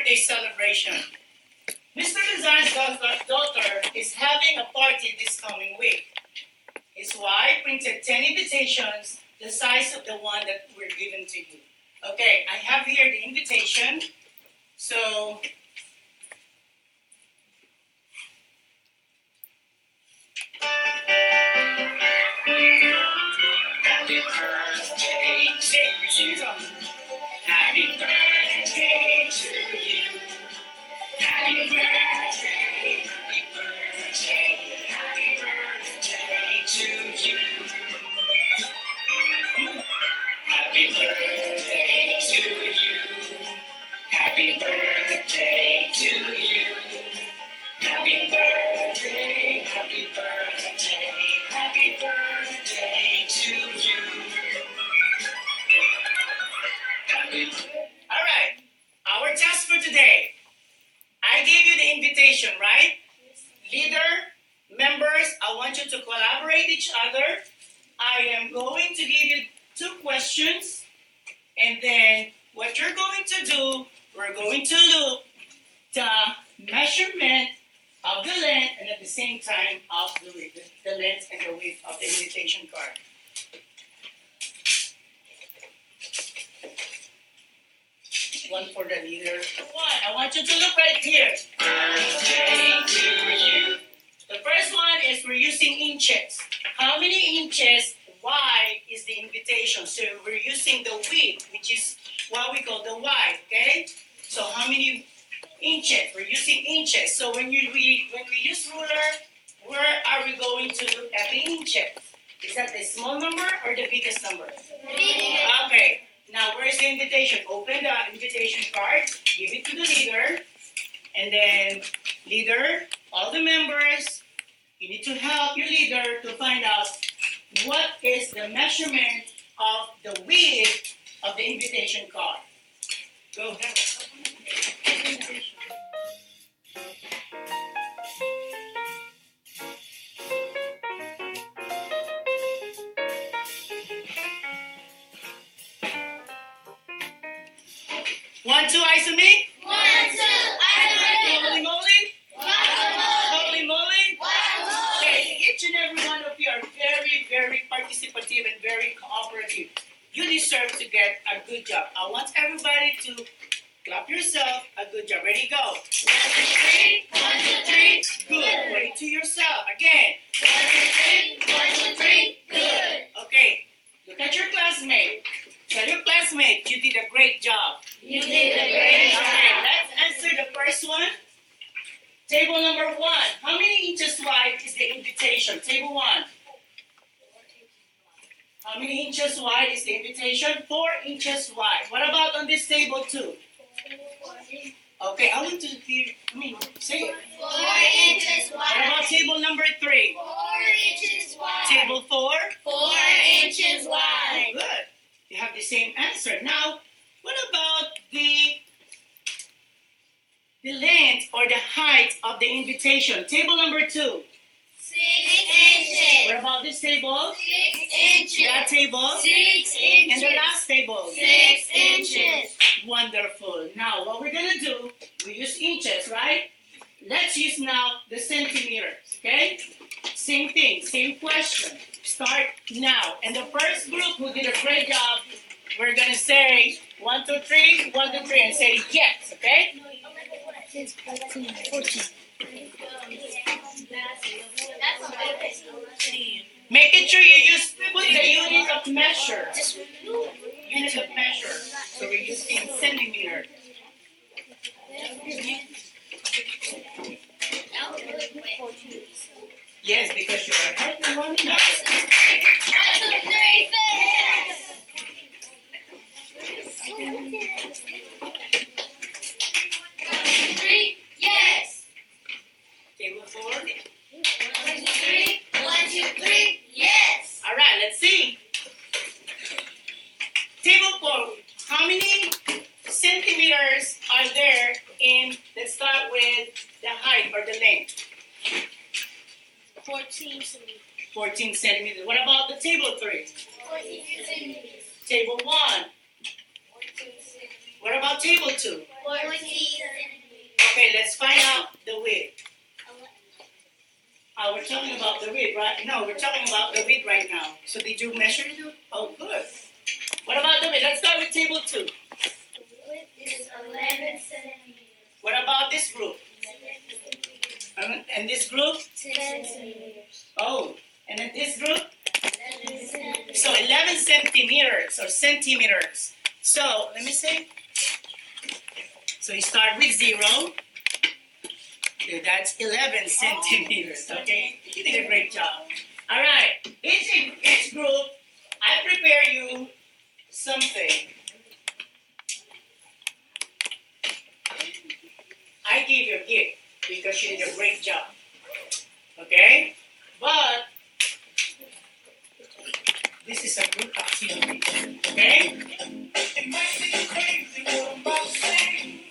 birthday celebration. Mr. Luzan's daughter is having a party this coming week. His wife printed 10 invitations, the size of the one that were given to you. Okay, I have here the invitation. So, happy birthday to you. Happy birthday to you. Happy birthday, happy birthday, happy birthday to you. Happy birthday to you. Happy birthday to you. Happy birthday, happy birthday, happy birthday to you. All right, our task for today. I gave you the invitation, right? Leader, members, I want you to collaborate each other. I am going to give you 2 questions. And then what you're going to do, we're going to look the measurement of the length and at the same time of the length and the width of the invitation card. One for the leader. One, I want you to look right here. Birthday to you. The first one is we're using inches. How many inches wide is the invitation? So we're using the width, which is what we call the wide, okay? So how many inches? We're using inches. So when we use ruler, where are we going to look at the inches? Is that the small number or the biggest number? The biggest. Okay. Now, where's the invitation? Open the invitation card, give it to the leader, and then leader, all the members, you need to help your leader to find out what is the measurement of the width of the invitation card. Go ahead. 1, 2, eyes on me. 1, 2, eyes on me. Holy moly. Holy moly. Okay, each and every one of you are very, very participative and very cooperative. You deserve to get a good job. I want everybody to clap yourself a good job. Ready, go. 1, 2, 3. 1, 2, 3. Good. Ready to yourself. Again. 1, 2, 3. 1, 2, 3. Good. Okay. Look at your classmate. Tell your classmate you did a great job. You did a great job. Okay, let's answer the first one. Table number 1. How many inches wide is the invitation? Table 1. How many inches wide is the invitation? 4 inches wide. What about on this table 2? Okay, I want to hear, say it. 4 inches wide. What about table number 3? 4 inches wide. Table 4? 4 inches wide. Good. You have the same answer. Now, what about the length or the height of the invitation? Table number 2. 6 inches. What about this table? 6 inches. That table? 6 inches. And the last table? 6 inches. Wonderful. Now, what we're going to do, we use inches, right? Let's use now the centimeters, okay? Same thing, same question. Start now. And the first group who did a great job, we're going to say 1, 2, 3, 1, 2, 3, and say yes, okay? 14. Make it sure you put the unit of measure. Unit of measure. So we're using centimeter. Yes, because you are helping one another. 1, 2, 3, fast. 1, 2, 3, yes. Table 4. 1, 2, 3. 1, 2, 3, yes. All right, let's see. Table 4. How many centimeters are there in, let's start with the height or the length? 14 centimeters. 14 centimeters. What about the table 3? 14 centimeters. Table 1. What about table 2? 14 40 Okay, let's find out the width. We're talking about the width, right? No, we're talking about the width right now. So did you measure it? Oh, good. What about the width? Let's start with table 2. The width is 11 centimeters. What about this group? And this group? 10 centimeters. Oh, and then this group? 11 centimeters. So 11 centimeters or centimeters. So let me see. So you start with 0. Okay, that's 11 centimeters. Okay, you did a great job. All right, each group, I prepare you something. I give you a gift because you did a great job. Okay, but this is a group activity. Okay. It might seem crazy what I'm about to say.